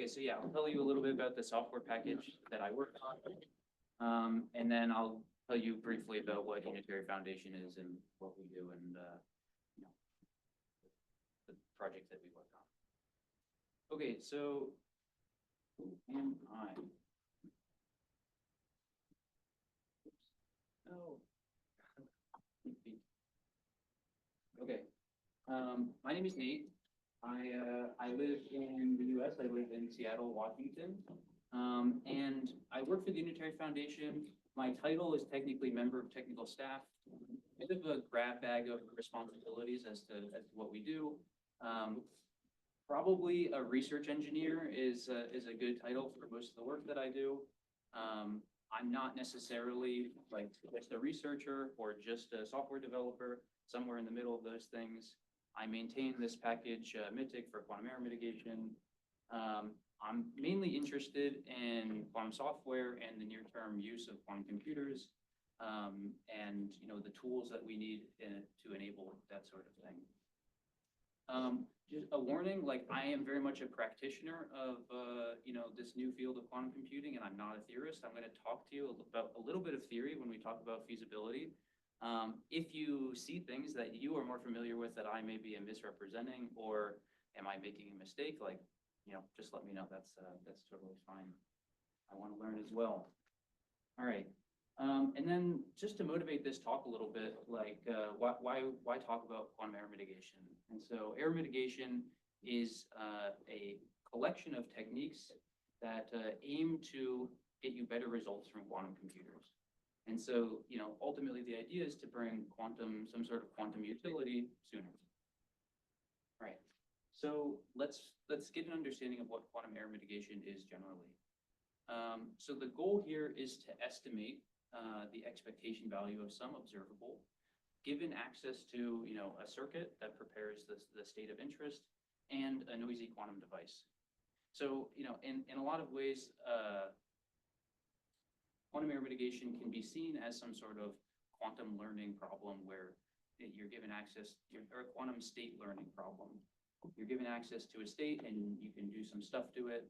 Okay, so yeah, I'll tell you a little bit about the software package that I work on. And then I'll tell you briefly about what Unitary Foundation is and what we do and you know, the project that we work on. Okay, so who am I? Oh. Okay. My name is Nate. I live in the U.S. I live in Seattle, Washington, and I work for the Unitary Foundation. My title is technically member of technical staff. A bit of a grab bag of responsibilities as to what we do. Probably a research engineer is a good title for most of the work that I do. I'm not necessarily like just a researcher or just a software developer, somewhere in the middle of those things. I maintain this package, MITIC, for quantum error mitigation. I'm mainly interested in quantum software and the near-term use of quantum computers, and the tools that we need to enable that sort of thing. Just a warning, like I am very much a practitioner of this new field of quantum computing, and I'm not a theorist. I'm going to talk to you about a little bit of theory when we talk about feasibility. If you see things that you are more familiar with that I may be misrepresenting, or am I making a mistake, like just let me know. That's totally fine. I want to learn as well. All right. And then just to motivate this talk a little bit, like why talk about quantum error mitigation? And so error mitigation is a collection of techniques that aim to get you better results from quantum computers. And so, ultimately the idea is to bring some sort of quantum utility sooner. All right. So let's get an understanding of what quantum error mitigation is generally. So the goal here is to estimate the expectation value of some observable, given access to a circuit that prepares the state of interest and a noisy quantum device. So in a lot of ways, quantum error mitigation can be seen as some sort of quantum learning problem where you're given access, or a quantum state learning problem. You're given access to a state and you can do some stuff to it,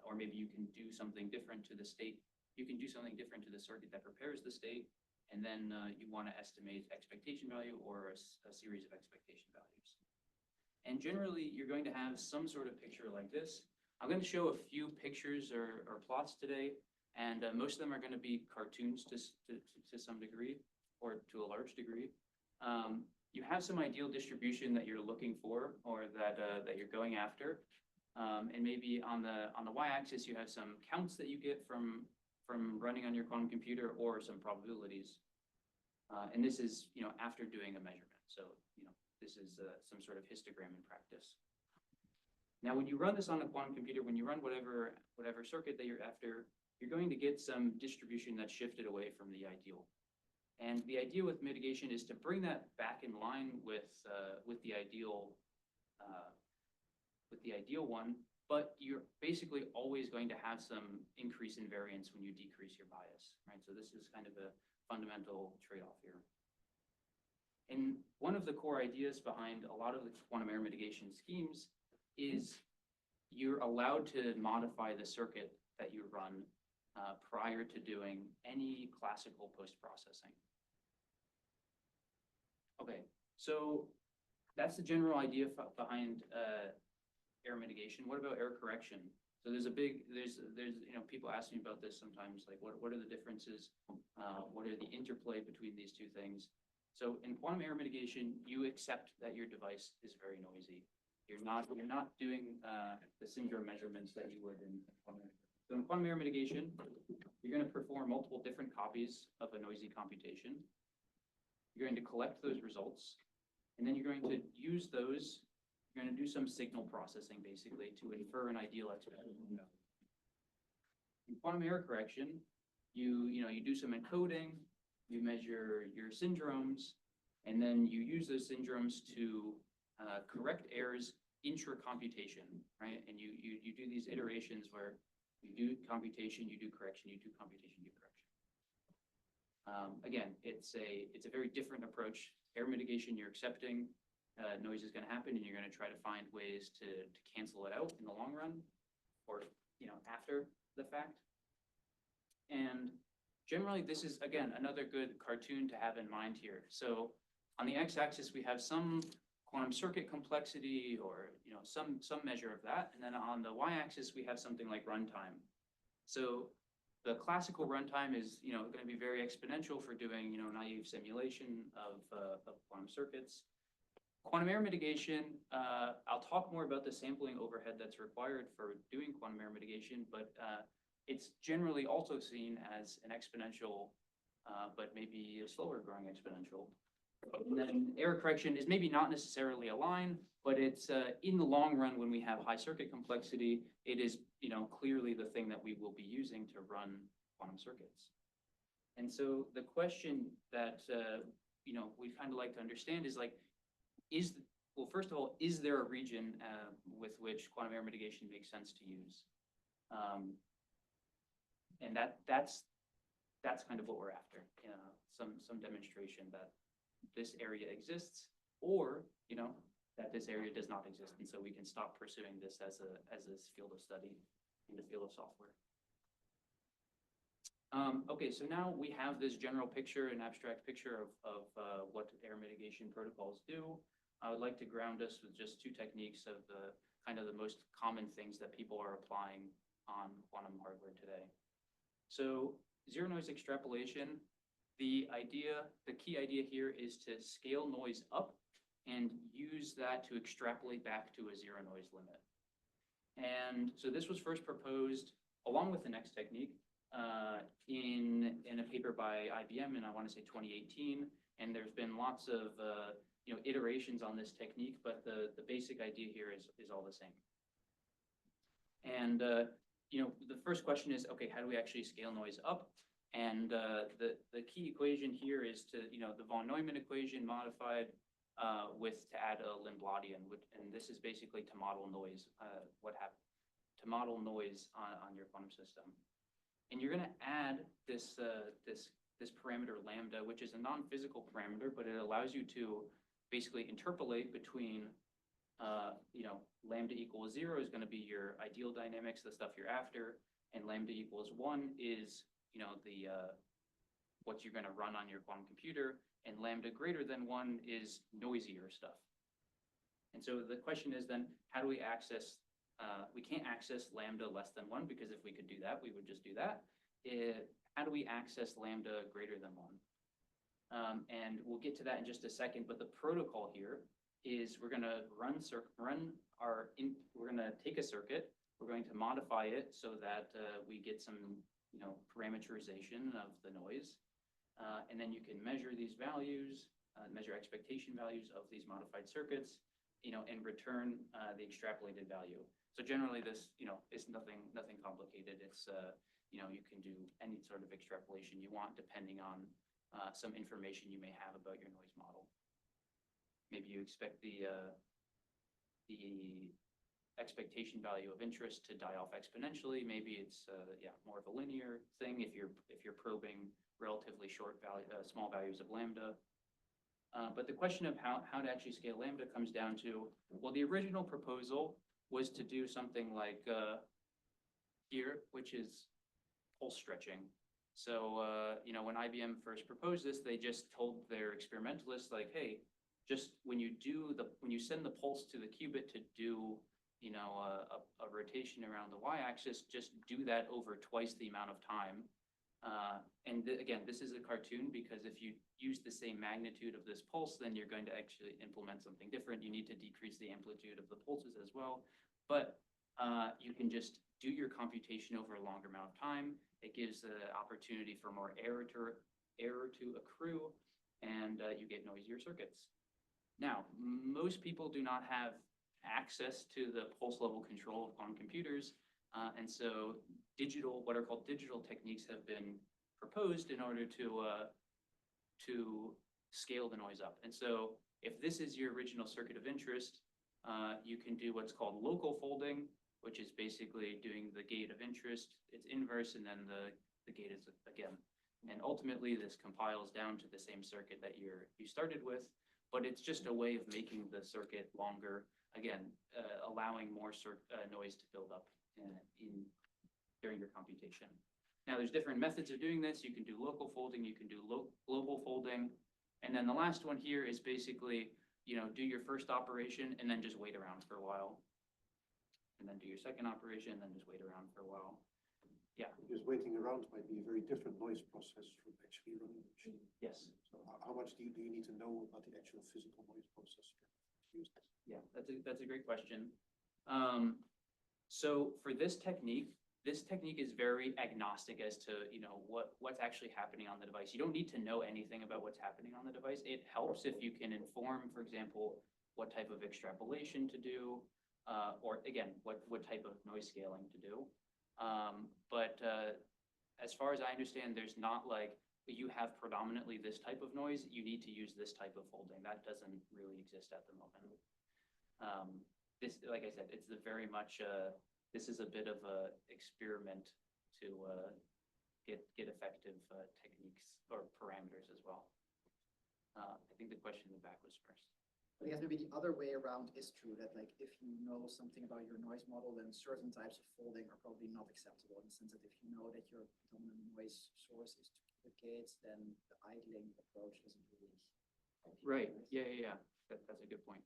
or maybe you can do something different to the state. You can do something different to the circuit that prepares the state, and then you want to estimate expectation value or a series of expectation values. And generally, you're going to have some sort of picture like this. I'm going to show a few pictures or plots today, and most of them are going to be cartoons to some degree, or to a large degree. You have some ideal distribution that you're looking for, or that you're going after, and maybe on the y-axis you have some counts that you get from running on your quantum computer, or some probabilities. And this is after doing a measurement. So this is some sort of histogram in practice. Now, when you run this on a quantum computer, when you run whatever circuit that you're after, you're going to get some distribution that's shifted away from the ideal. And the idea with mitigation is to bring that back in line with the ideal one, but you're basically always going to have some increase in variance when you decrease your bias, right? So this is kind of a fundamental trade-off here. And one of the core ideas behind a lot of the quantum error mitigation schemes is you're allowed to modify the circuit that you run prior to doing any classical post-processing. Okay, so that's the general idea behind error mitigation. What about error correction? So there's people ask me about this sometimes, like what are the differences? What are the interplay between these two things? So in quantum error mitigation, you accept that your device is very noisy. You're not doing the syndrome measurements that you would in quantum. So in quantum error mitigation, you're going to perform multiple different copies of a noisy computation. You're going to collect those results, and then you're going to use those. You're going to do some signal processing, basically, to infer an ideal expectation. In quantum error correction, you do some encoding, you measure your syndromes, and then you use those syndromes to correct errors intra-computation, right? And you do these iterations where you do computation, you do correction, you do computation, you do correction. Again, it's a very different approach. Error mitigation, you're accepting noise is going to happen, and you're going to try to find ways to cancel it out in the long run. or, after the fact. And generally, this is, again, another good cartoon to have in mind here. So on the x-axis, we have some quantum circuit complexity or, some measure of that. And then on the y-axis, we have something like runtime. So the classical runtime is, going to be very exponential for doing, naive simulation of quantum circuits. Quantum error mitigation, I'll talk more about the sampling overhead that's required for doing quantum error mitigation, but it's generally also seen as an exponential, but maybe a slower growing exponential. And then error correction is maybe not necessarily a line, but it's in the long run, when we have high circuit complexity, it is, clearly the thing that we will be using to run quantum circuits. And so the question that, we'd kind of like to understand is like, well, first of all, is there a region with which quantum error mitigation makes sense to use? And that's kind of what we're after, some demonstration that this area exists, or, that this area does not exist. And so we can stop pursuing this as this field of study in the field of software. Okay, so now we have this general picture, an abstract picture of what error mitigation protocols do. I would like to ground us with just two techniques of the kind of the most common things that people are applying on quantum hardware today. So zero noise extrapolation, the key idea here is to scale noise up and use that to extrapolate back to a zero noise limit. And so this was first proposed along with the next technique in a paper by IBM in, I want to say, 2018. And there's been lots of iterations on this technique, but the basic idea here is all the same. And the first question is, okay, how do we actually scale noise up? And the key equation here is to, the von Neumann equation modified to add a Lindbladian, and this is basically to model noise, to model noise on your quantum system. And you're going to add this parameter lambda, which is a non-physical parameter, but it allows you to basically interpolate between, lambda equals 0 is going to be your ideal dynamics, the stuff you're after, and lambda equals 1 is, what you're going to run on your quantum computer, and lambda greater than 1 is noisier stuff. And so the question is then, how do we access, we can't access lambda less than 1, because if we could do that, we would just do that. How do we access lambda greater than 1? And we'll get to that in just a second, but the protocol here is we're going to we're going to take a circuit, we're going to modify it so that we get some, parameterization of the noise. And then you can measure these values, measure expectation values of these modified circuits, and return the extrapolated value. So generally this, is nothing complicated. It's, you can do any sort of extrapolation you want depending on some information you may have about your noise model. Maybe you expect the expectation value of interest to die off exponentially. Maybe it's more of a linear thing if you're probing relatively short small values of lambda. But the question of how to actually scale lambda comes down to, well, the original proposal was to do something like here, which is pulse stretching. So when IBM first proposed this, they just told their experimentalists, like, hey, just when you send the pulse to the qubit to do a rotation around the y-axis, just do that over twice the amount of time. And again, this is a cartoon because if you use the same magnitude of this pulse, then you're going to actually implement something different. You need to decrease the amplitude of the pulses as well. But you can just do your computation over a longer amount of time. It gives the opportunity for more error to accrue, and you get noisier circuits. Now, most people do not have access to the pulse level control of quantum computers, and so what are called digital techniques have been proposed in order to scale the noise up. And so if this is your original circuit of interest, you can do what's called local folding, which is basically doing the gate of interest, its inverse, and then the gate is again. And ultimately, this compiles down to the same circuit that you started with, but it's just a way of making the circuit longer, again, allowing more noise to build up during your computation. Now, there's different methods of doing this. You can do local folding, you can do global folding. And then the last one here is basically, do your first operation and then just wait around for a while. And then do your second operation and then just wait around for a while. Yeah. Because waiting around might be a very different noise process from actually running the machine. Yes. So how much do you need to know about the actual physical noise process used? Yeah, that's a great question. So for this technique is very agnostic as to, what's actually happening on the device. You don't need to know anything about what's happening on the device. It helps if you can inform, for example, what type of extrapolation to do, or again, what type of noise scaling to do. But as far as I understand, there's not like, you have predominantly this type of noise, you need to use this type of folding. That doesn't really exist at the moment. This, like I said, it's very much, this is a bit of a experiment to get effective techniques or parameters as well. I think the question in the back was first. I guess maybe the other way around is true, that like if you know something about your noise model, then certain types of folding are probably not acceptable, in the sense that if you know that your dominant noise source is qubit gates, then the idling approach doesn't really. Right. Yeah. That's a good point.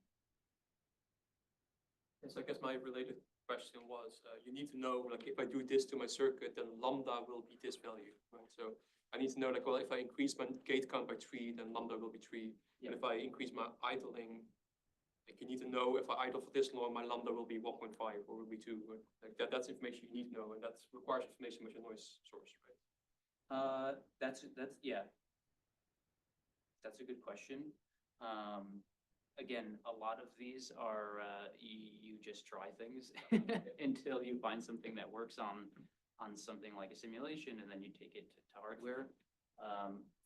Yes, I guess my related question was, you need to know, like, if I do this to my circuit, then lambda will be this value, right? So I need to know, like, well, if I increase my gate count by 3, then lambda will be 3. Yeah. And if I increase my idling, like, you need to know if I idle for this long, my lambda will be 1.5 or will be 2. Right? Like that's information you need to know, and that requires information about your noise source, right? Yeah. That's a good question. Again, a lot of these are, you just try things until you find something that works on something like a simulation, and then you take it to hardware.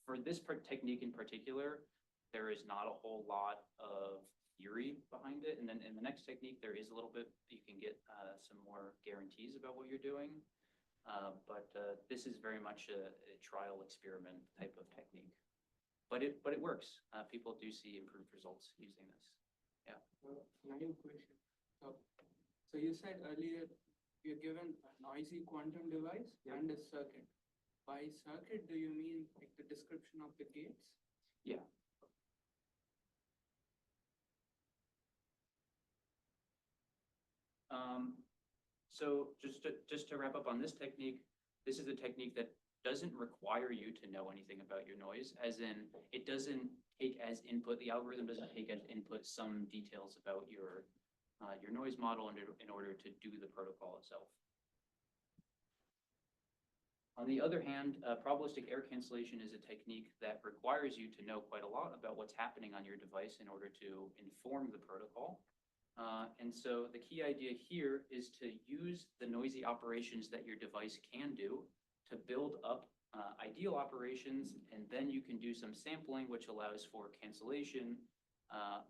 For this technique in particular, there is not a whole lot of theory behind it. And then in the next technique, there is a little bit, you can get some more guarantees about what you're doing. But this is very much a trial experiment type of technique. But it works. People do see improved results using this. Yeah. Another question. So you said earlier you're given a noisy quantum device and a circuit. By circuit, do you mean like the description of the gates? Yeah. So just to wrap up on this technique, this is a technique that doesn't require you to know anything about your noise, as in it doesn't take as input, the algorithm doesn't take as input some details about your noise model in order to do the protocol itself. On the other hand, probabilistic error cancellation is a technique that requires you to know quite a lot about what's happening on your device in order to inform the protocol. And so the key idea here is to use the noisy operations that your device can do to build up ideal operations, and then you can do some sampling, which allows for cancellation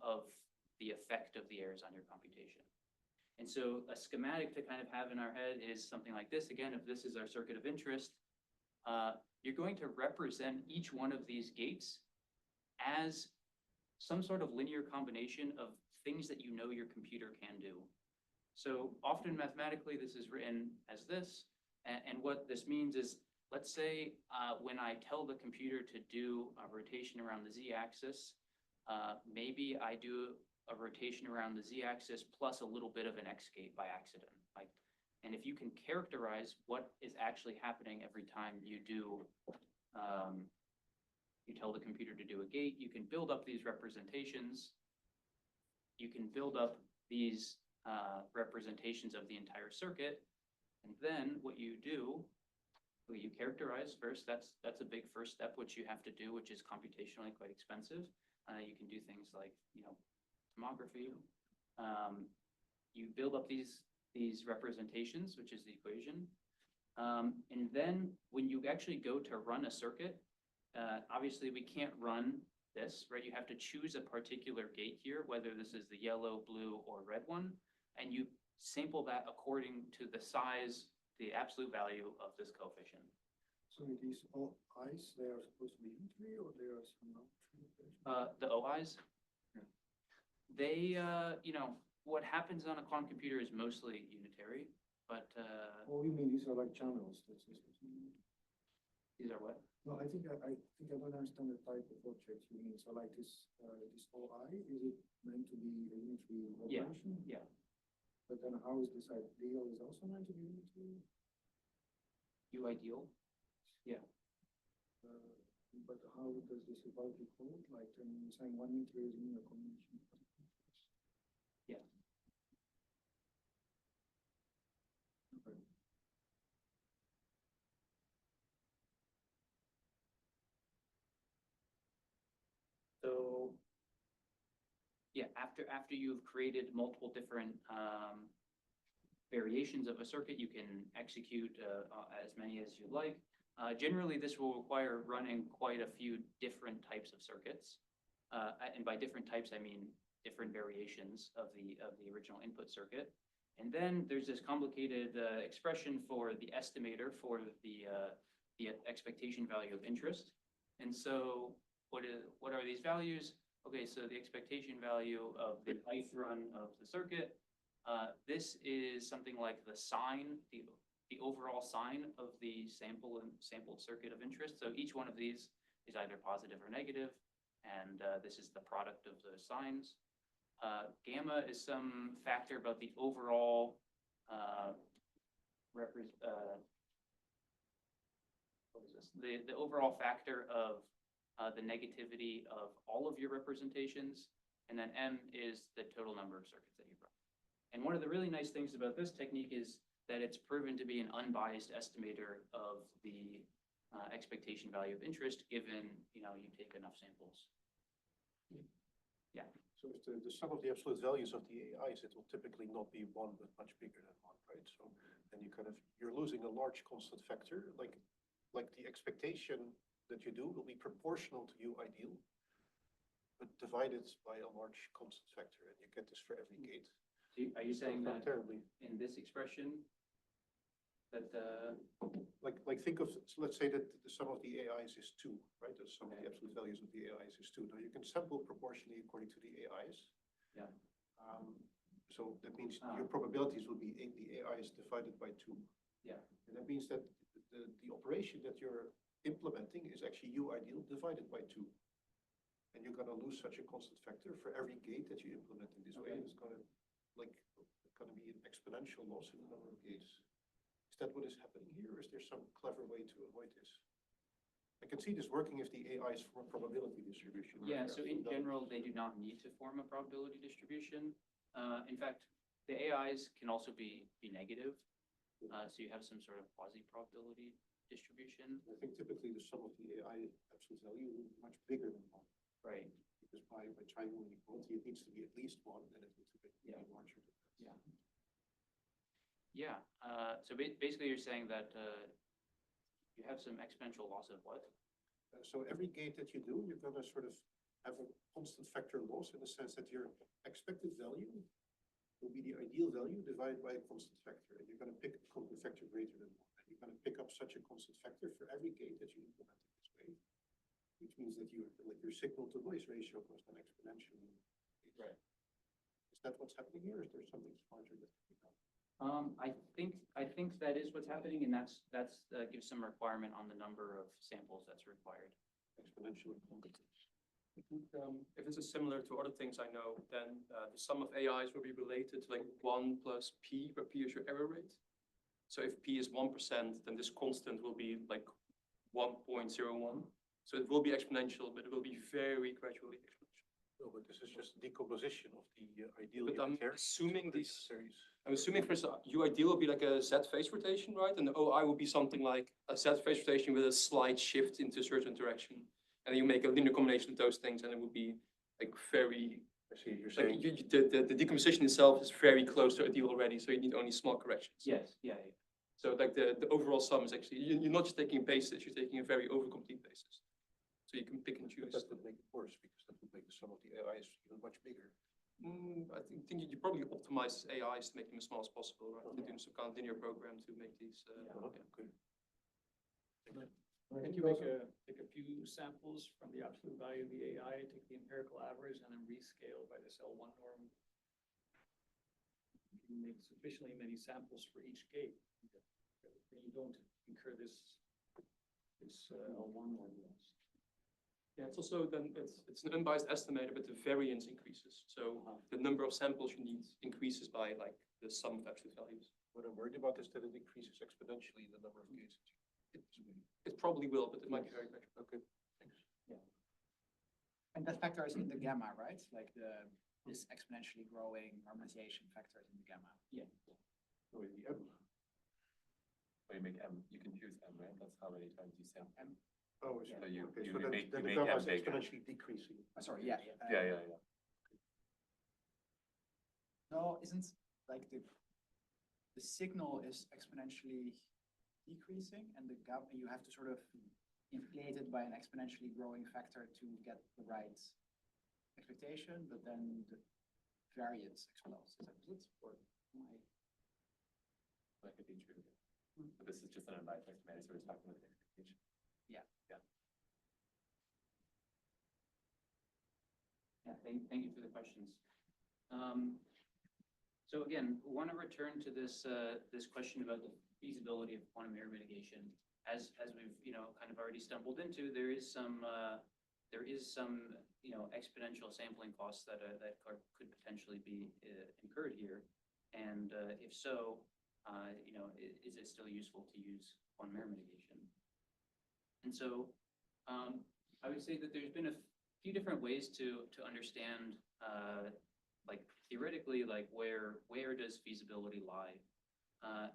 of the effect of the errors on your computation. And so a schematic to kind of have in our head is something like this. Again, if this is our circuit of interest, you're going to represent each one of these gates as some sort of linear combination of things that you know your computer can do. So often mathematically, this is written as this. And what this means is, let's say when I tell the computer to do a rotation around the z-axis, maybe I do a rotation around the z-axis plus a little bit of an x gate by accident. And if you can characterize what is actually happening every time you do, you tell the computer to do a gate, you can build up these representations. You can build up these representations of the entire circuit. And then what you do, you characterize first. That's a big first step, which you have to do, which is computationally quite expensive. You can do things like, tomography. You build up these representations, which is the equation. And then when you actually go to run a circuit, obviously we can't run this, right? You have to choose a particular gate here, whether this is the yellow, blue, or red one, and you sample that according to the size, the absolute value of this coefficient. So these all eyes, they are supposed to be unitary, or they are somehow? The OIs? Yeah. They, what happens on a quantum computer is mostly unitary, but, Oh, you mean these are like channels? these are what? No, I think I don't understand the type of objects you mean. So like this, this OI, is it meant to be a unitary Yeah, operation? yeah. But then how is this ideal is also meant to be unitary? U ideal? But how does this equality code? Like, you're saying one unitary is in a combination. Yeah. Okay. So, yeah, after you've created multiple different variations of a circuit, you can execute as many as you'd like. Generally, this will require running quite a few different types of circuits. And by different types, I mean different variations of the original input circuit. And then there's this complicated expression for the estimator for the expectation value of interest. And so what are these values? Okay, so the expectation value of the ith run of the circuit, this is something like the sign, the overall sign of the sampled circuit of interest. So each one of these is either positive or negative, and this is the product of the signs. Gamma is some factor about the overall what is this? The overall factor of the negativity of all of your representations, and then M is the total number of circuits that you've run. And one of the really nice things about this technique is that it's proven to be an unbiased estimator of the expectation value of interest, given you take enough samples. Yeah. So if the sum of the absolute values of the AIs, it will typically not be one, but much bigger than one, right? So then you're losing a large constant factor, like the expectation that you do will be proportional to U ideal, but divided by a large constant factor, and you get this for every gate. So are you saying Not that terribly. in this expression that Like think of, so let's say that the sum of the AIs is 2, right? The sum of the absolute values of the AIs is 2. Now you can sample proportionally according to the AIs. Yeah. So that means your probabilities will be the AIs divided by 2. Yeah. And that means that the operation that you're implementing is actually U ideal divided by 2. And you're going to lose such a constant factor for every gate that you implement in this way. It's going to be an exponential loss in the number of gates. Is that what is happening here, or is there some clever way to avoid this? I can see this working if the AIs form a probability distribution. Yeah, so in general, they do not need to form a probability distribution. In fact, the AIs can also be negative. So you have some sort of quasi-probability distribution. I think typically the sum of the AI absolute value will be much bigger than 1. Right. Because by triangle inequality, it needs to be at least 1, and it needs to be larger than that. Yeah. Yeah. So basically, you're saying that you have some exponential loss of what? So every gate that you do, you're going to sort of have a constant factor loss in the sense that your expected value will be the ideal value divided by a constant factor, and you're going to pick a constant factor greater than 1. And you're going to pick up such a constant factor for every gate that you implement in this way, which means that your signal to noise ratio goes down exponentially. Right. Is that what's happening here? Or is there something smarter that can be done? I think that is what's happening, and that's gives some requirement on the number of samples that's required. Exponential. I think, if this is similar to other things I know, then the sum of AIs will be related to like 1 plus P, where P is your error rate. So if P is 1%, then this constant will be like 1.01. So it will be exponential, but it will be very gradually exponential. No, but this is just decomposition of the ideal. But I'm unitary assuming series. I'm assuming for U ideal will be like a Z phase rotation, right? And the OI will be something like a Z phase rotation with a slight shift into a certain direction. And then you make a linear combination of those things, and it would be like very. I see. You're Like saying the decomposition itself is very close to ideal already, so you need only small corrections. Yes. Yeah. So like the overall sum is actually you're not just taking a basis, you're taking a very overcomplete basis. So you can pick and choose. that would make it worse because that would make the sum of the AIs even much bigger. I think you probably optimize AIs to make them as small as possible, right? To do some kind of linear program to make these. Okay. Can you take a few samples from the absolute value of the AI, take the empirical average, and then rescale by this L1 norm? make sufficiently many samples for each gate, then you don't incur this L1 or loss. Yeah, it's also then, it's an unbiased estimator, but the variance increases. So the number of samples you need increases by like the sum of absolute values. What I'm worried about is that it increases exponentially the number of gates. It probably will, but it might be very gradual. Okay, thanks. And that factor is in the gamma, right? Like this exponentially growing normalization factor is in the gamma. No, in the M. Well, you make M, you can choose M, right? That's how many times you sample. M. Oh, I see. So you- Okay, you so then make- then you the make gamma M is bigger. exponentially decreasing. Sorry, Yeah, yeah. No, isn't like the signal is exponentially decreasing and the gamma, you have to sort of inflate it by an exponentially growing factor to get the right expectation, but then the variance explodes. Is that it? Or am I? That could be true. But this is just an unbiased estimator, so we're talking about the expectation. Yeah, thank you for the questions. So again, want to return to this this question about the feasibility of quantum error mitigation. As we've kind of already stumbled into, there is some exponential sampling costs that could potentially be incurred here, and if so, is it still useful to use quantum error mitigation? And so I would say that there's been a few different ways to understand, like theoretically, like where does feasibility lie?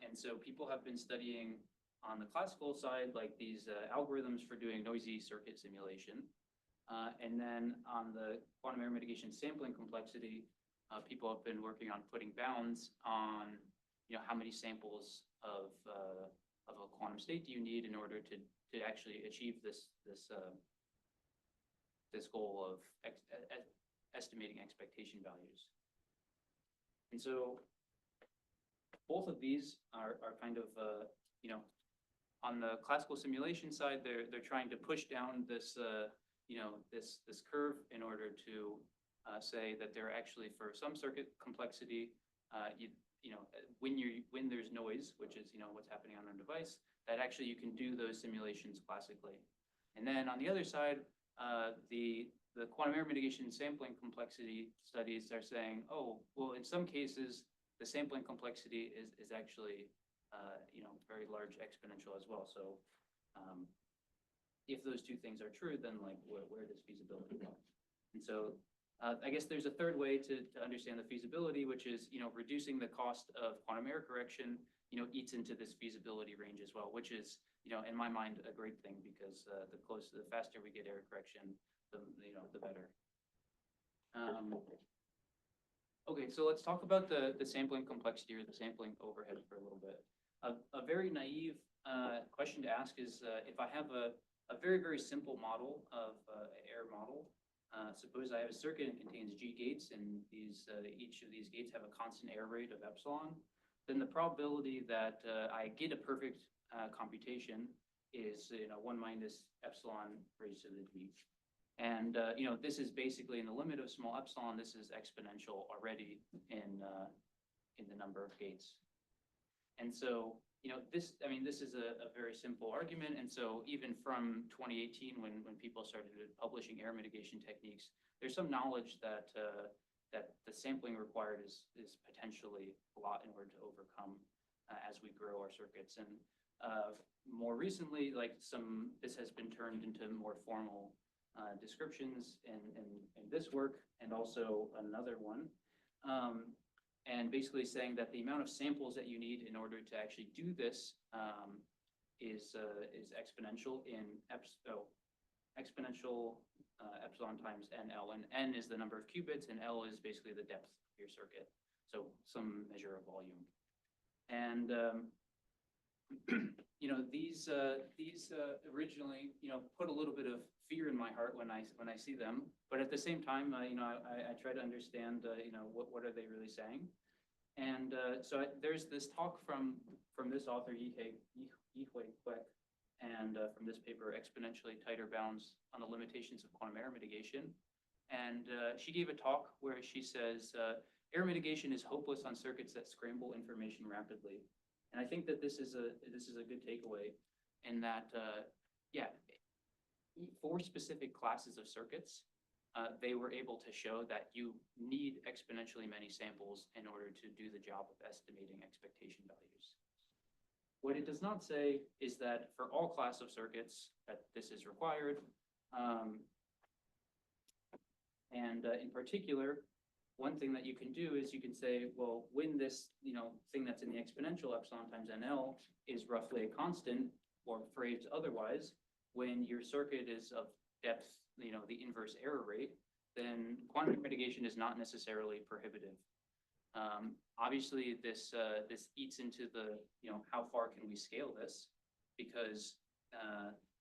And so people have been studying on the classical side, like these algorithms for doing noisy circuit simulation. And then on the quantum error mitigation sampling complexity, people have been working on putting bounds on, how many samples of a quantum state do you need in order to actually achieve this goal of estimating expectation values. And so both of these are kind of, on the classical simulation side, they're trying to push down this, this curve in order to say that they're actually, for some circuit complexity, when there's noise, which is, what's happening on our device, that actually you can do those simulations classically. And then on the other side, the quantum error mitigation sampling complexity studies are saying, oh, well, in some cases, the sampling complexity is actually, very large exponential as well. So if those two things are true, then like where does feasibility lie? And so I guess there's a third way to understand the feasibility, which is, reducing the cost of quantum error correction, eats into this feasibility range as well, which is, in my mind, a great thing because the faster we get error correction, the better. Okay, so let's talk about the sampling complexity or the sampling overhead for a little bit. A very naive question to ask is if I have a very, very simple model of error model. Suppose I have a circuit and contains G gates, and each of these gates have a constant error rate of epsilon. Then the probability that I get a perfect computation is 1 minus epsilon raised to the d. And this is basically in the limit of small epsilon. This is exponential already in the number of gates. And so this is a very simple argument. And so even from 2018, when people started publishing error mitigation techniques, there's some knowledge that that the sampling required is potentially a lot in order to overcome as we grow our circuits. And more recently, this has been turned into more formal descriptions in this work and also another one. And basically saying that the amount of samples that you need in order to actually do this is exponential in exponential epsilon times NL, and N is the number of qubits, and L is basically the depth of your circuit, so some measure of volume. And these originally put a little bit of fear in my heart when I see them, but at the same time I try to understand what are they really saying. And so there's this talk from this author Yihwei Kwek, and from this paper, Exponentially Tighter Bounds on the Limitations of Quantum Error Mitigation. And she gave a talk where she says error mitigation is hopeless on circuits that scramble information rapidly. And I think that this is a good takeaway in that, yeah, for specific classes of circuits, they were able to show that you need exponentially many samples in order to do the job of estimating expectation values. What it does not say is that for all class of circuits that this is required. In particular, one thing that you can do is you can say, well, when this, thing that's in the exponential epsilon times NL is roughly a constant, or phrased otherwise, when your circuit is of depth, the inverse error rate, then quantum mitigation is not necessarily prohibitive. Obviously, this eats into the, how far can we scale this? Because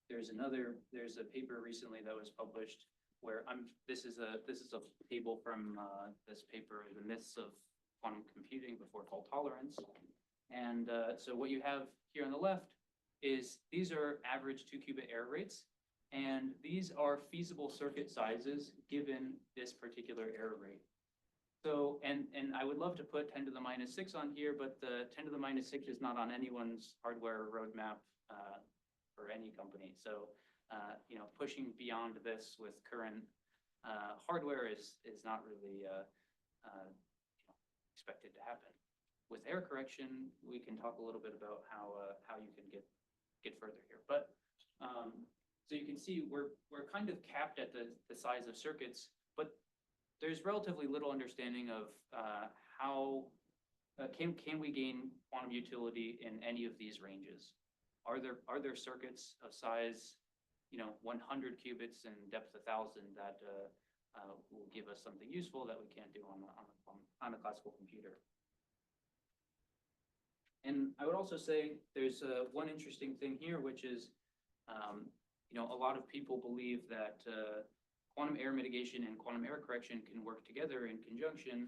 there's a paper recently that was published where this is a table from this paper, The Myths of Quantum Computing Before Fault Tolerance. And so what you have here on the left is these are average 2-qubit error rates, and these are feasible circuit sizes given this particular error rate. So, and I would love to put 10 to the minus 6 on here, but the 10 to the minus 6 is not on anyone's hardware roadmap for any company. So, pushing beyond this with current hardware is not really expected to happen. With error correction, we can talk a little bit about how you can get further here. But so you can see we're kind of capped at the size of circuits, but there's relatively little understanding of how can we gain quantum utility in any of these ranges. Are there circuits of size 100 qubits and depth 1,000 that will give us something useful that we can't do on a classical computer? And I would also say there's one interesting thing here, which is, a lot of people believe that quantum error mitigation and quantum error correction can work together in conjunction.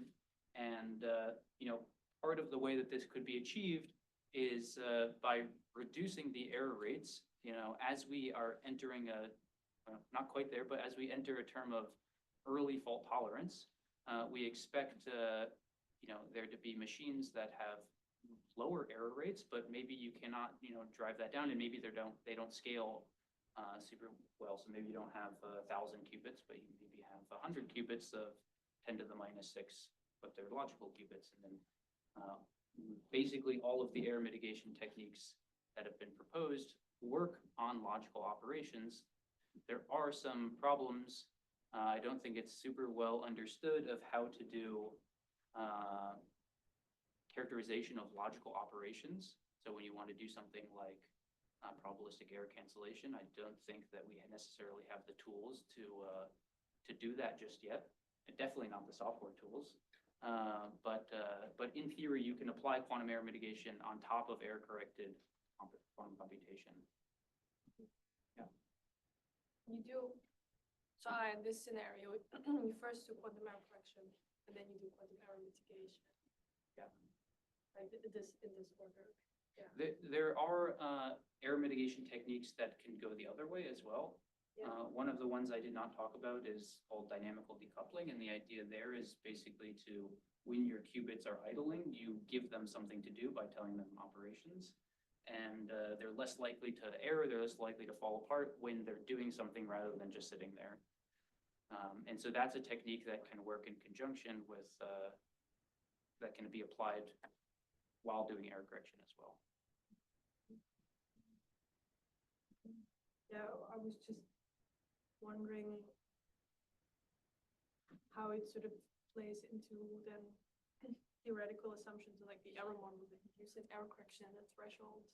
And, part of the way that this could be achieved is by reducing the error rates, as we are entering not quite there, but as we enter a term of early fault tolerance, we expect, there to be machines that have lower error rates, but maybe you cannot, drive that down, and maybe they don't scale super well. So maybe you don't have 1,000 qubits, but you maybe have 100 qubits of 10 to the minus 6, but they're logical qubits. And then basically all of the error mitigation techniques that have been proposed work on logical operations. There are some problems. I don't think it's super well understood of how to do characterization of logical operations. So when you want to do something like probabilistic error cancellation, I don't think that we necessarily have the tools to do that just yet, and definitely not the software tools. But in theory, you can apply quantum error mitigation on top of error-corrected quantum computation. Yeah. You do, so in this scenario, you first do quantum error correction, and then you do quantum error mitigation. Yeah. Like in this order. Yeah. There are error mitigation techniques that can go the other way as well. Yeah. One of the ones I did not talk about is called dynamical decoupling, and the idea there is basically to, when your qubits are idling, you give them something to do by telling them operations, and they're less likely to error, they're less likely to fall apart when they're doing something rather than just sitting there. And so that's a technique that can work in conjunction with, that can be applied while doing error correction as well. Yeah, I was just wondering how it sort of plays into then theoretical assumptions like the error model that you use in error correction and threshold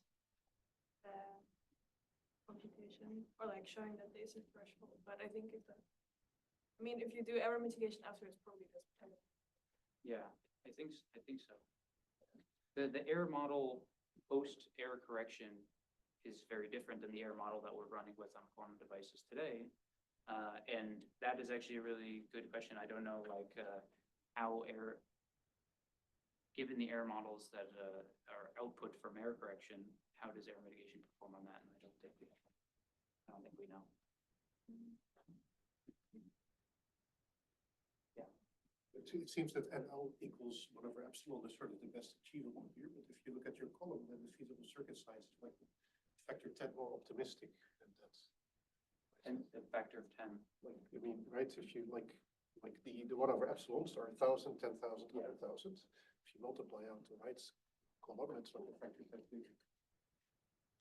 computation, or like showing that there's a threshold. But I think if you do error mitigation afterwards, probably doesn't matter. Yeah, I think so. The error model post error correction is very different than the error model that we're running with on quantum devices today. And that is actually a really good question. I don't know, how given the error models that are output from error correction, how does error mitigation perform on that? And I don't think we know. Yeah. It seems that NL equals whatever epsilon is sort of the best achievable here, but if you look at your column, then the feasible circuit size is like factor 10 more optimistic, and that's. And a factor of 10. Like, I mean, right, if you like the 1 over epsilons are 1,000, 10,000, 100,000. If you multiply out the right column, it's like a factor 10 bigger.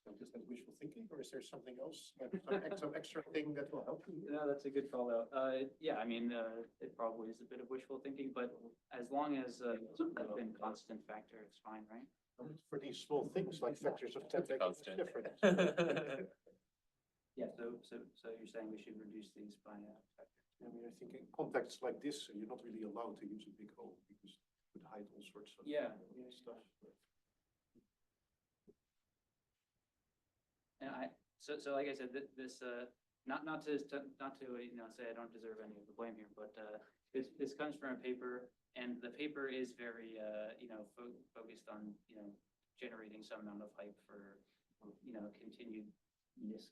So just that wishful thinking, or is there something else, like some extra thing that will help you? No, that's a good call out. Yeah, I mean, it probably is a bit of wishful thinking, but as long as it's within constant factor, it's fine, right? For these small things like factors of 10, It's make it constant. different. Yeah, so you're saying we should reduce these by factor. I mean, I think in contexts like this, you're not really allowed to use a big O because it would hide all sorts of Yeah. stuff. And so like I said, this, not to, you know, say I don't deserve any of the blame here, but, this comes from a paper, and the paper is very, you know, focused on, you know, generating some amount of hype for, you know, continued NISC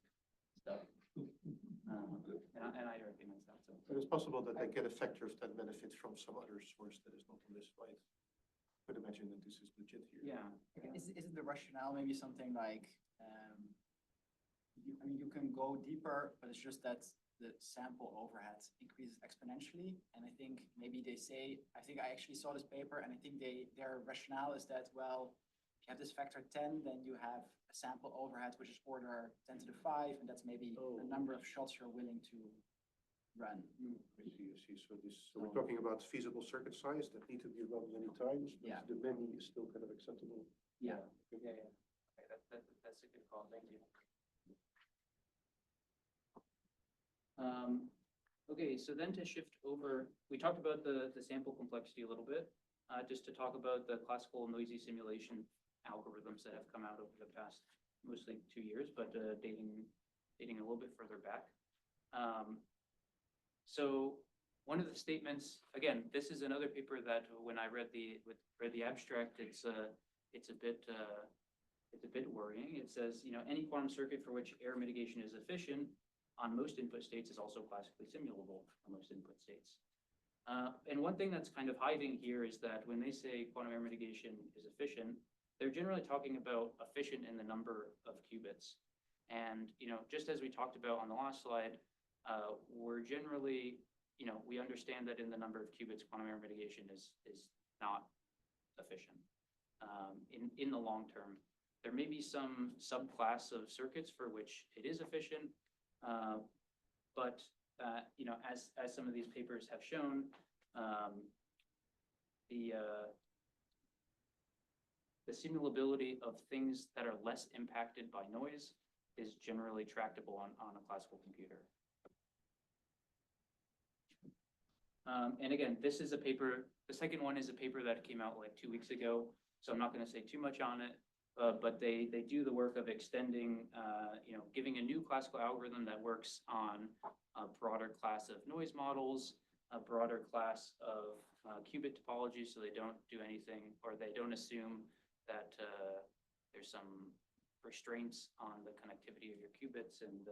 stuff. And I recognize that, so. But it's possible that they get a factor of 10 benefit from some other source that is not on this slide. Could imagine that this is legit here. Yeah. Isn't the rationale maybe something like, I mean, you can go deeper, but it's just that the sample overhead increases exponentially. And I think maybe they say, I think I actually saw this paper, and I think their rationale is that, well, if you have this factor 10, then you have a sample overhead, which is order 10 to the 5, and that's maybe the number of shots you're willing to run. I see. So we're talking about feasible circuit size that need to be run many times, but Yeah. the many is still kind of acceptable. Yeah. Okay, that's a good call, thank you. Okay, so then to shift over, we talked about the sample complexity a little bit, just to talk about the classical noisy simulation algorithms that have come out over the past mostly 2 years, but dating a little bit further back. So one of the statements, again, this is another paper that when I read the abstract, it's a bit worrying. It says, you know, any quantum circuit for which error mitigation is efficient on most input states is also classically simulable on most input states. And one thing that's kind of hiding here is that when they say quantum error mitigation is efficient, they're generally talking about efficient in the number of qubits. And, you know, just as we talked about on the last slide, we're generally, you know, we understand that in the number of qubits, quantum error mitigation is not efficient in the long term. There may be some subclass of circuits for which it is efficient, but you know, as some of these papers have shown, the simulability of things that are less impacted by noise is generally tractable on a classical computer. And again, this is a paper, the second one is a paper that came out like 2 weeks ago, so I'm not going to say too much on it, but they do the work of extending, you know, giving a new classical algorithm that works on a broader class of noise models, a broader class of qubit topology, so they don't do anything, or they don't assume that there's some restraints on the connectivity of your qubits, and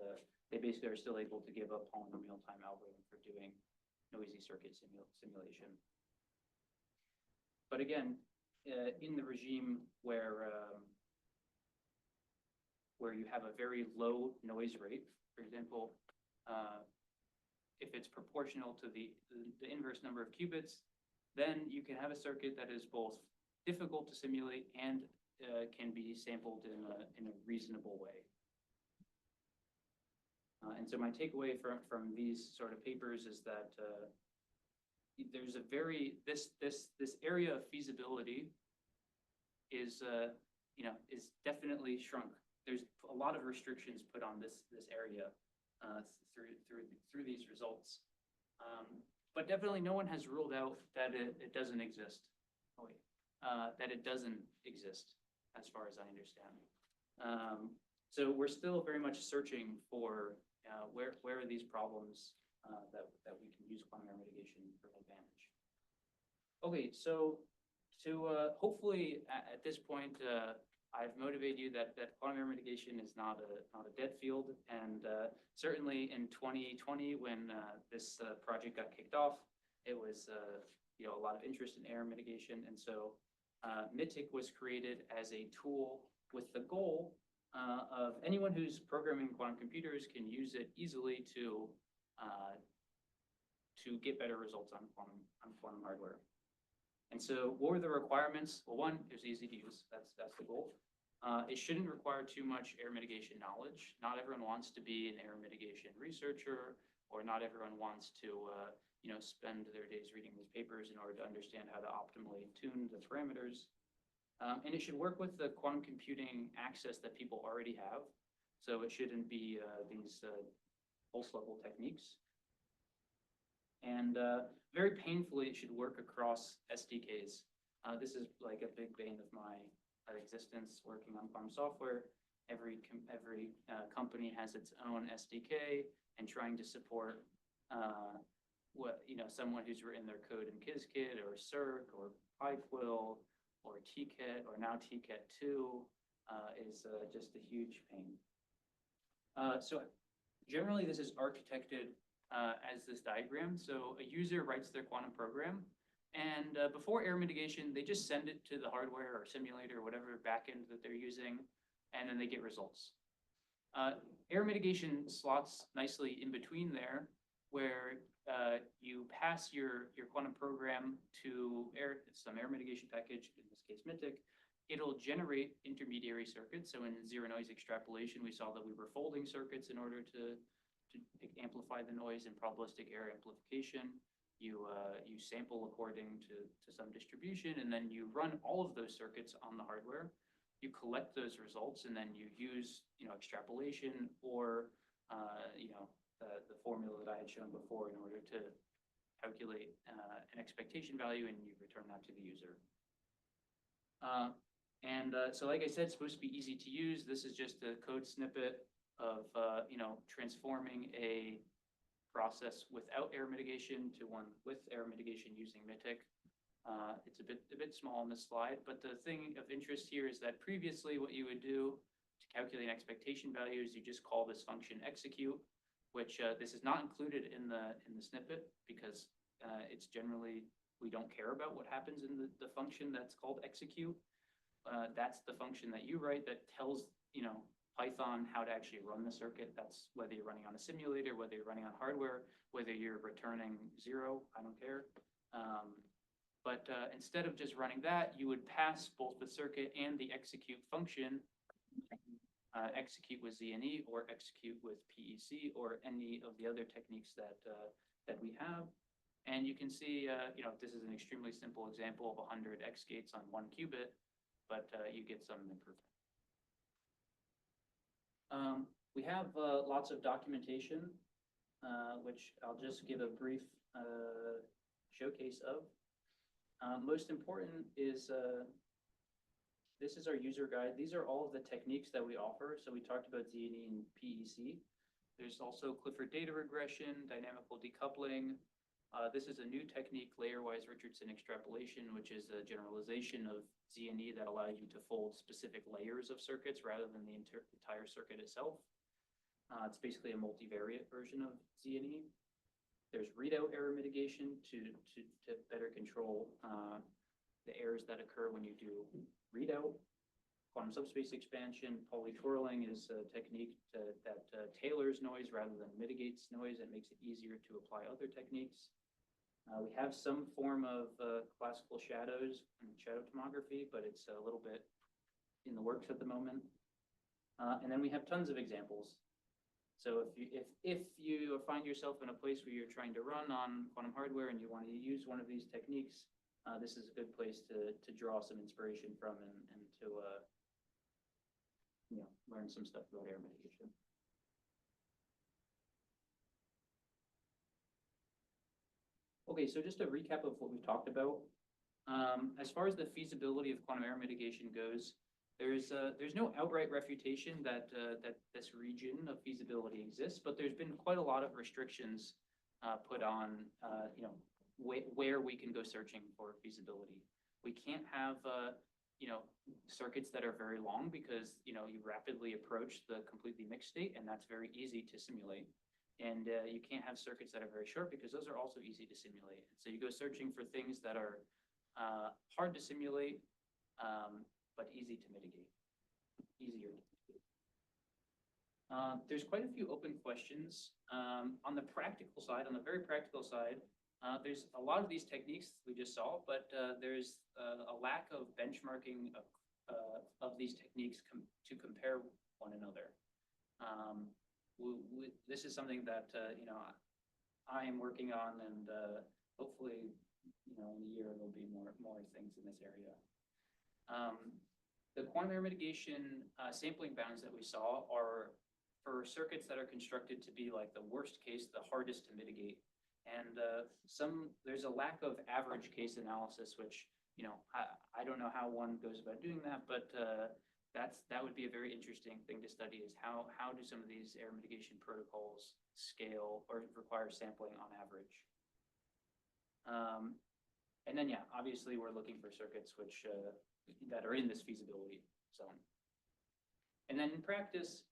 they basically are still able to give a polynomial time algorithm for doing noisy circuit simulation. But again, in the regime where you have a very low noise rate, for example, if it's proportional to the inverse number of qubits, then you can have a circuit that is both difficult to simulate and can be sampled in a reasonable way. And so my takeaway from these sort of papers is that there's a very this area of feasibility is you know, is definitely shrunk. There's a lot of restrictions put on this area through these results, but definitely no one has ruled out that it doesn't exist. Oh wait, that it doesn't exist, as far as I understand. So we're still very much searching for where are these problems that we can use quantum error mitigation for an advantage. Okay, so to hopefully at this point I've motivated you that quantum error mitigation is not a dead field, and certainly in 2020 when this project got kicked off, it was a lot of interest in error mitigation. And so MITIC was created as a tool with the goal of anyone who's programming quantum computers can use it easily to get better results on quantum hardware. And so what were the requirements? Well, one, it was easy to use. That's the goal. It shouldn't require too much error mitigation knowledge. Not everyone wants to be an error mitigation researcher, or not everyone wants to spend their days reading these papers in order to understand how to optimally tune the parameters. And it should work with the quantum computing access that people already have. So it shouldn't be these pulse level techniques. And very painfully, it should work across SDKs. This is like a big bane of my existence working on quantum software. Every company has its own SDK, and trying to support someone who's written their code in Qiskit or Cirq or PyQuil or TCAT or now TCAT2 is just a huge pain. So generally, this is architected as this diagram. So a user writes their quantum program, and before error mitigation, they just send it to the hardware or simulator or whatever backend that they're using, and then they get results. Error mitigation slots nicely in between there, where you pass your quantum program to some error mitigation package, in this case MITIC. It'll generate intermediary circuits. So in zero noise extrapolation, we saw that we were folding circuits in order to amplify the noise. In probabilistic error amplification, you sample according to some distribution, and then you run all of those circuits on the hardware. You collect those results, and then you use extrapolation or the formula that I had shown before in order to calculate an expectation value, and you return that to the user. So like I said, it's supposed to be easy to use. This is just a code snippet of transforming a process without error mitigation to one with error mitigation using MITIC. It's a bit small on this slide, but the thing of interest here is that previously what you would do to calculate an expectation value is you just call this function execute, which this is not included in the snippet because it's generally, we don't care about what happens in the function that's called execute. That's the function that you write that tells Python how to actually run the circuit. That's whether you're running on a simulator, whether you're running on hardware, whether you're returning 0, I don't care. But instead of just running that, you would pass both the circuit and the execute function, execute with ZNE or execute with PEC or any of the other techniques that we have. And you can see, this is an extremely simple example of 100 X gates on 1 qubit, but you get some improvement. We have lots of documentation, which I'll just give a brief showcase of. Most important is, this is our user guide. These are all of the techniques that we offer. So we talked about ZNE and PEC. There's also Clifford data regression, dynamical decoupling. This is a new technique, layer-wise Richardson extrapolation, which is a generalization of ZNE that allows you to fold specific layers of circuits rather than the entire circuit itself. It's basically a multivariate version of ZNE. There's readout error mitigation to better control the errors that occur when you do readout. Quantum subspace expansion, polytwirling is a technique that tailors noise rather than mitigates noise and makes it easier to apply other techniques. We have some form of classical shadows and shadow tomography, but it's a little bit in the works at the moment. And then we have tons of examples. So if you find yourself in a place where you're trying to run on quantum hardware and you want to use one of these techniques, this is a good place to draw some inspiration from and to learn some stuff about error mitigation. Okay, so just a recap of what we've talked about. As far as the feasibility of quantum error mitigation goes, there's no outright refutation that this region of feasibility exists, but there's been quite a lot of restrictions put on where we can go searching for feasibility. We can't have circuits that are very long because you rapidly approach the completely mixed state, and that's very easy to simulate. And you can't have circuits that are very short because those are also easy to simulate. So you go searching for things that are hard to simulate, but easy to mitigate, easier to mitigate. There's quite a few open questions. On the practical side, on the very practical side, there's a lot of these techniques we just saw, but there's a lack of benchmarking of these techniques to compare one another. This is something that, I am working on, and hopefully, in a year, there'll be more things in this area. The quantum error mitigation sampling bounds that we saw are for circuits that are constructed to be like the worst case, the hardest to mitigate. And there's a lack of average case analysis, which, I don't know how one goes about doing that, but that would be a very interesting thing to study, is how do some of these error mitigation protocols scale or require sampling on average. And then, yeah, obviously we're looking for circuits which that are in this feasibility zone. And then in practice,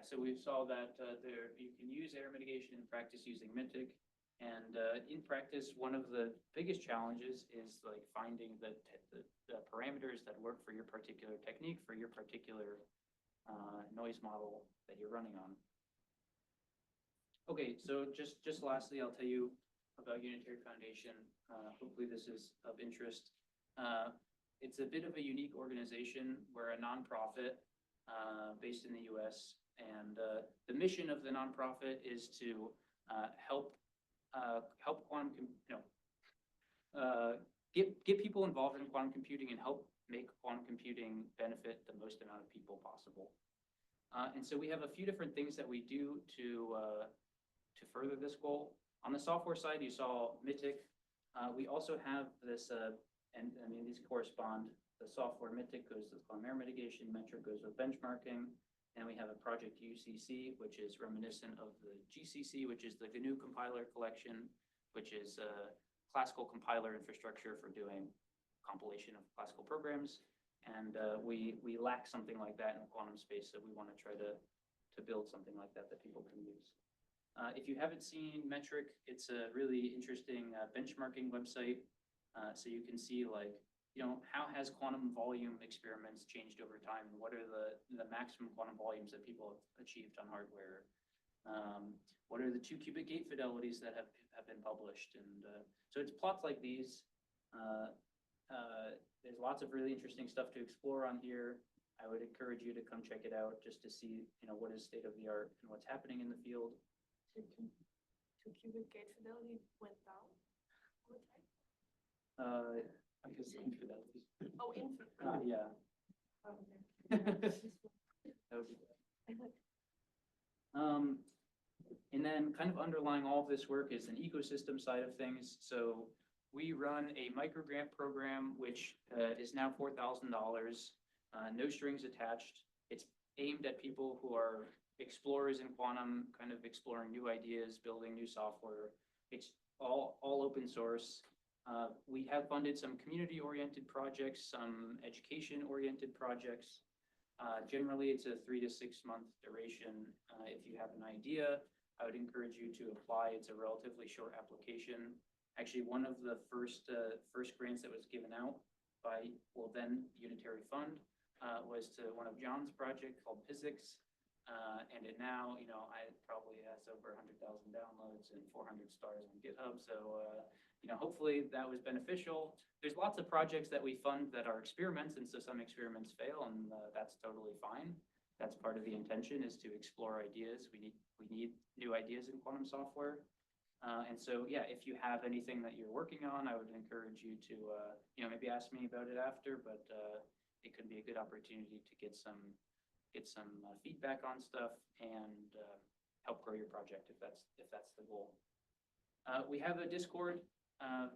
so we saw that you can use error mitigation in practice using MITIC. And in practice, one of the biggest challenges is like finding the parameters that work for your particular technique, for your particular noise model that you're running on. Okay, so just lastly, I'll tell you about Unitary Foundation. Hopefully this is of interest. It's a bit of a unique organization. We're a nonprofit based in the US, and the mission of the nonprofit is to help quantum, get people involved in quantum computing and help make quantum computing benefit the most amount of people possible. And so we have a few different things that we do to further this goal. On the software side, you saw MITIC. We also have this, and I mean, these correspond. The software MITIC goes with quantum error mitigation, metric goes with benchmarking. And we have a project UCC, which is reminiscent of the GCC, which is the GNU compiler collection, which is a classical compiler infrastructure for doing compilation of classical programs. And we lack something like that in the quantum space, so we want to try to build something like that people can use. If you haven't seen Metric, it's a really interesting benchmarking website. So you can see, like, how has quantum volume experiments changed over time? And what are the maximum quantum volumes that people have achieved on hardware? What are the 2 qubit gate fidelities that have been published? And so it's plots like these. There's lots of really interesting stuff to explore on here. I would encourage you to come check it out just to see, what is state of the art and what's happening in the field. 2 qubit gate fidelity went down over time? I guess infidelity. Oh, infinite. Yeah. Oh, okay. That would be good. And then kind of underlying all of this work is an ecosystem side of things. So we run a microgrant program, which is now $4,000, no strings attached. It's aimed at people who are explorers in quantum, kind of exploring new ideas, building new software. It's all open source. We have funded some community-oriented projects, some education-oriented projects. Generally, it's a 3 to 6 month duration. If you have an idea, I would encourage you to apply. It's a relatively short application. Actually, one of the first grants that was given out by, then Unitary Fund, was to one of John's project called Physics. And it now, I probably has over 100,000 downloads and 400 stars on GitHub. So, hopefully that was beneficial. There's lots of projects that we fund that are experiments, and so some experiments fail, and that's totally fine. That's part of the intention, is to explore ideas. We need new ideas in quantum software. And so, yeah, if you have anything that you're working on, I would encourage you to, maybe ask me about it after, but it could be a good opportunity to get some feedback on stuff and help grow your project if that's the goal. We have a Discord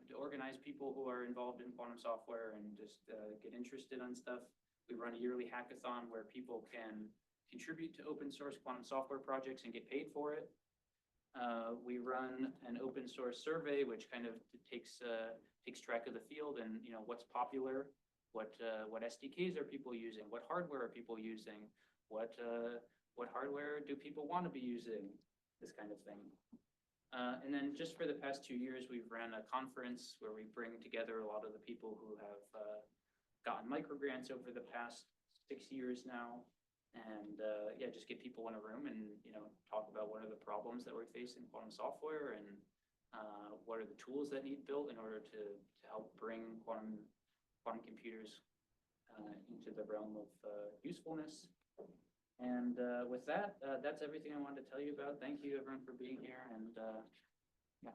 to organize people who are involved in quantum software and just get interested on stuff. We run a yearly hackathon where people can contribute to open source quantum software projects and get paid for it. We run an open source survey, which kind of takes track of the field and what's popular, what SDKs are people using, what hardware are people using, what hardware do people want to be using, this kind of thing. And then just for the past 2 years, we've ran a conference where we bring together a lot of the people who have gotten microgrants over the past 6 years now. And yeah, just get people in a room and, talk about what are the problems that we face in quantum software and what are the tools that need built in order to help bring quantum computers into the realm of usefulness. And with that, that's everything I wanted to tell you about. Thank you everyone for being here, and yeah.